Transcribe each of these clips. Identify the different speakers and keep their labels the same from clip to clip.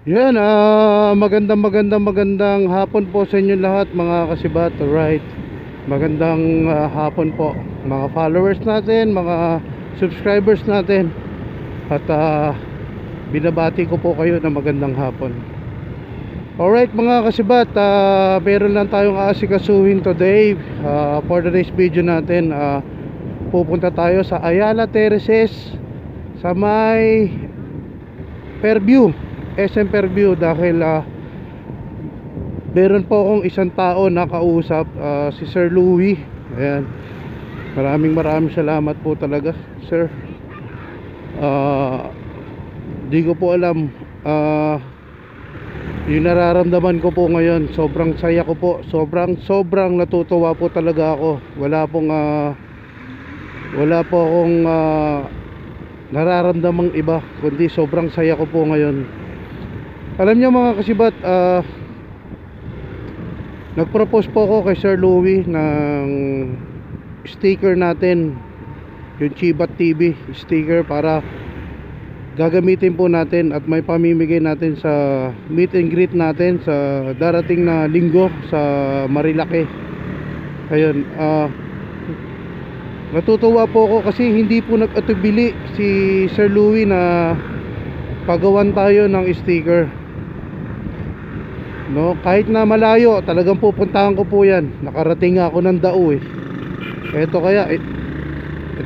Speaker 1: Yan, magandang hapon po sa inyo lahat mga kasibat. Alright, magandang hapon po mga followers natin, mga subscribers natin. At binabati ko po kayo na magandang hapon. Alright mga kasibat, meron lang tayong aasikasuhin today. For today's video natin, pupunta tayo sa Ayala Terraces sa may Fairview, SM Fairview, dahil meron po akong isang tao na kausap, si Sir Louie. Ayan, maraming salamat po talaga, sir. Di ko po alam yung nararamdaman ko po ngayon. Sobrang saya ko po, sobrang natutuwa po talaga ako. Wala po akong nararamdamang iba, kundi sobrang saya ko po ngayon. Alam niyo mga kasibat, nagpropose po ako kay Sir Louie ng sticker natin, yung Chibat TV sticker, para gagamitin po natin at may pamimigay natin sa meet and greet natin sa darating na linggo sa Marilake. Ayun, natutuwa po ako kasi hindi po nag-atubili si Sir Louie na pagawan tayo ng sticker, no? Kahit na malayo, talagang pupuntahan ko po yan. Nakarating ako ng Dao eh. Ito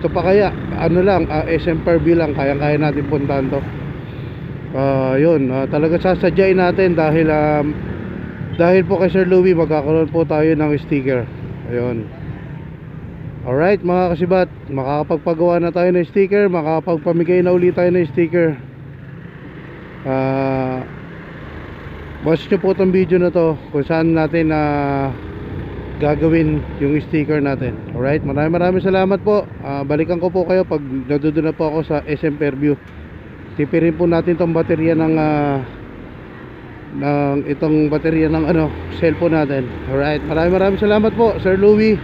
Speaker 1: pa kaya ano lang, SM Fairview lang, kaya natin puntahan to. Yun, talaga sasadyain natin dahil po kay Sir Louie magkakaroon po tayo ng sticker. Ayun. Alright mga kasibat, makakapagpagawa na tayo ng sticker, makakapagpamigay na ulit tayo ng sticker. Watch nyo po itong video na to kung saan natin gagawin yung sticker natin. Alright, maraming salamat po. Balikan ko po kayo pag nadudo na po ako sa SM Fairview. Tipirin po natin itong baterya ng itong baterya ng cellphone natin. Alright, maraming salamat po Sir Louie.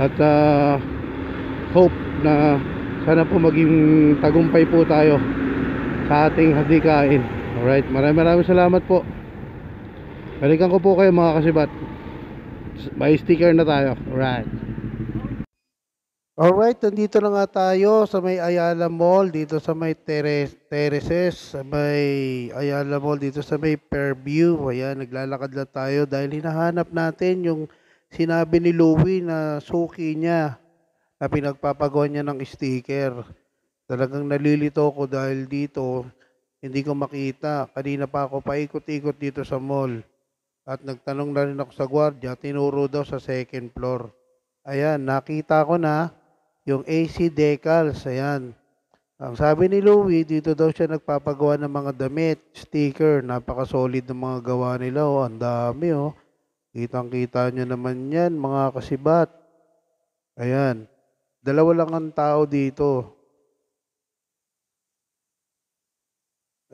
Speaker 1: At hope na sana po maging tagumpay po tayo sa ating hadikain. Alright, maraming salamat po. Balikan ko po kayo mga kasibat. May sticker na tayo. Alright, nandito na nga tayo sa may Ayala Mall, dito sa may Terraces, sa may Ayala Mall, dito sa may Fairview. Ayan, naglalakad lang tayo dahil hinahanap natin yung sinabi ni Louie na suki niya na pinagpapagawa niya ng sticker. Talagang nalilito ko dahil dito hindi ko makita. Kanina pa ako paikot-ikot dito sa mall at nagtanong na rin ako sa gwardiya, tinuro daw sa second floor. Ayan, nakita ko na yung AC decals. Ayan, ang sabi ni Louie, dito daw siya nagpapagawa ng mga damit, sticker. Napaka-solid ng mga gawa nila. Ang dami oh. Kitang-kita nyo naman yan mga kasibat. Ayan, dalawa lang ang tao dito.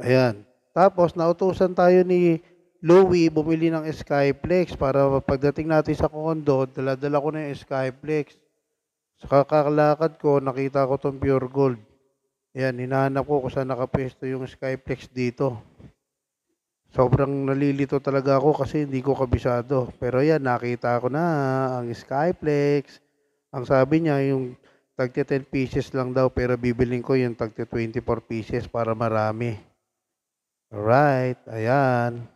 Speaker 1: Ayan, tapos nautusan tayo ni Louie bumili ng Skyflex para pagdating natin sa condo, dala-dala ko na yung Skyflex. Sa kakalakad ko, nakita ko tong Pure Gold. Ayan, hinahanap ko kung saan nakapesto yung Skyflex dito. Sobrang nalilito talaga ako kasi hindi ko kabisado. Pero yan, nakita ko na ang Skyflex. Ang sabi niya, yung tagti 10 pieces lang daw, pero bibiling ko yung tagti 24 pieces para marami. Alright, ayan.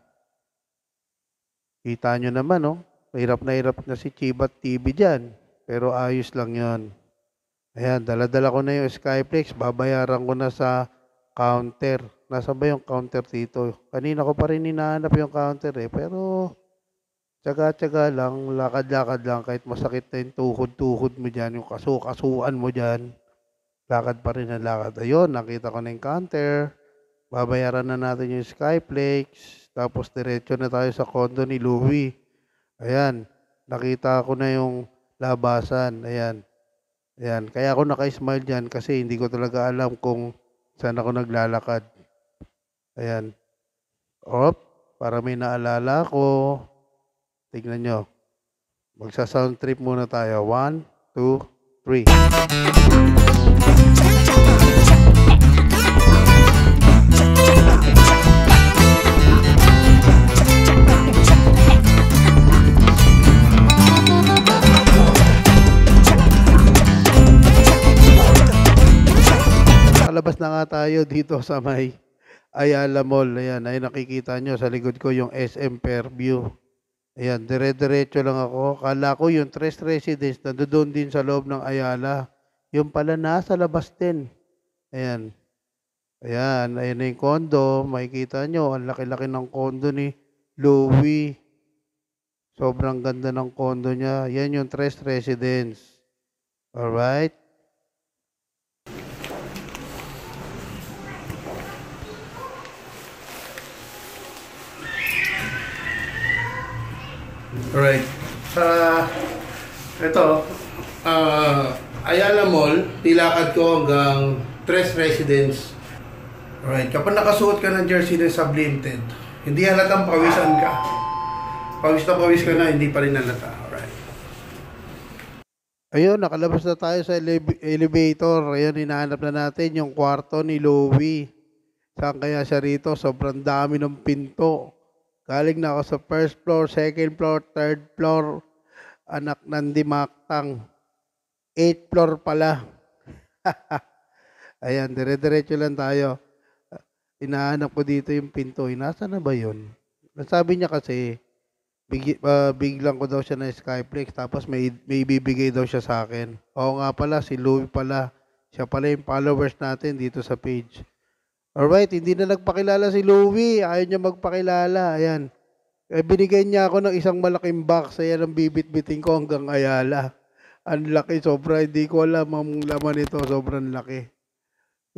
Speaker 1: Kita nyo naman, no? Hirap na si Chibat TV dyan. Pero ayos lang yon. Ayan, dala-dala ko na yung Skyflex. Babayaran ko na sa counter. Nasaan ba yung counter dito? Kanina ko pa rin hinahanap yung counter eh. Pero tsaga-tsaga lang, lakad-lakad lang. Kahit masakit na yung tuhod-tuhod mo dyan, yung kasuan mo dyan, lakad pa rin ang lakad. Ayun, nakita ko na yung counter. Babayaran na natin yung Skyflex. Tapos diretso na tayo sa condo ni Louie. Ayan, nakita ko na yung labasan. Ayan. Ayan, kaya ako naka-smile dyan kasi hindi ko talaga alam kung saan ako naglalakad. Ayan. Para may naalala ko. Tignan nyo. Magsa-sound trip muna tayo. 1, 2, 3. na nga tayo dito sa may Ayala Mall. Ayan, ay nakikita nyo sa likod ko yung SM Fairview. Ayan, dire-diretso lang ako. Kala ko yung Tres Residence na doon din sa loob ng Ayala. Yung pala nasa labas din. Ayan. Ayan, ayan na yung condo. Makikita nyo, ang laki-laki ng condo ni Louie. Sobrang ganda ng condo niya. Yan yung Tres Residence. Alright? Alright. Ito, Ayala Mall, nilakad ko hanggang Tres Residence. Alright, kapag nakasuot ka ng jersey ng Sublimted, hindi halatang pawisan ka. Pawis na pawis ka na, hindi pa rin halata. Alright. Ayun, nakalabas na tayo sa elevator. Ayun, hinahanap na natin yung kwarto ni Louie. Saan kaya siya rito? Sobrang dami ng pinto. Galing na ako sa first floor, second floor, third floor. Anak ng dimaktang. 8th floor pala. Ayan, dire-diretso lang tayo. Inahanap ko dito yung pinto. Nasa na ba yun? Sabi niya kasi, biglang ko daw siya na Skyflex, tapos may bibigay daw siya sa akin. Oo nga pala, si Louie pala. Siya pala yung followers natin dito sa page. Alright, hindi na nagpakilala si Louie. Ayaw niya magpakilala. Ayan. Binigay niya ako ng isang malaking box. Ayan ang bibit-biting ko hanggang Ayala. Ang laki, sobra. Hindi ko alam ang laman nito. Sobrang laki.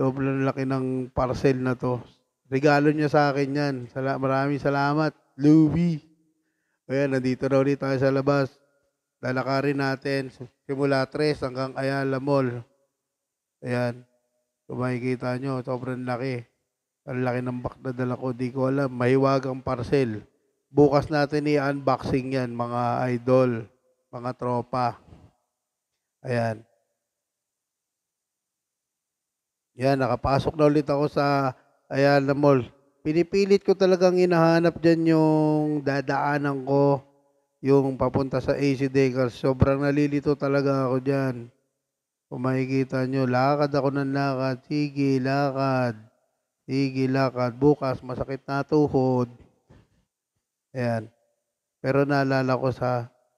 Speaker 1: Sobrang laki ng parcel na to. Regalo niya sa akin yan. Maraming salamat, Louie. Ayan, nandito na ulit tayo sa labas. Lalakarin natin simula 3 hanggang Ayala Mall. Ayan. Kung makikita nyo, sobrang laki. Ang laki ng box na dala ko. Di ko alam. Mahiwagang parcel. Bukas natin i-unboxing yan, mga idol, mga tropa. Ayan. Yan, nakapasok na ulit ako sa Ayala Mall. Pinipilit ko talagang hinahanap dyan yung dadaanan ko, yung papunta sa AC Decals. Sobrang nalilito talaga ako dyan. Kung makikita nyo, lakad ako ng lakad. Sige, lakad. Sige, lakad. Bukas, masakit na tuhod. Ayan. Pero naalala ko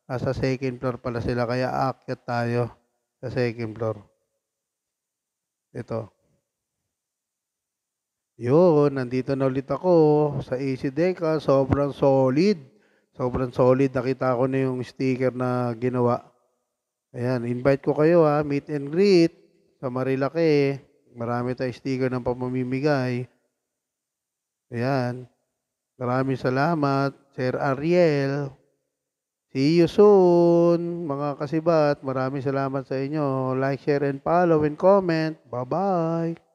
Speaker 1: nasa second floor pala sila, kaya aakyat tayo sa second floor. Ito. Yun, nandito na ulit ako sa AC Deca. Sobrang solid. Sobrang solid. Nakita ko na yung sticker na ginawa. Ayan, invite ko kayo meet and greet sa Marilake. Marami tayong sticker ng pamamimigay. Ayan. Maraming salamat, Sir Ariel. See you soon, mga kasibat. Maraming salamat sa inyo. Like, share, and follow, and comment. Bye-bye.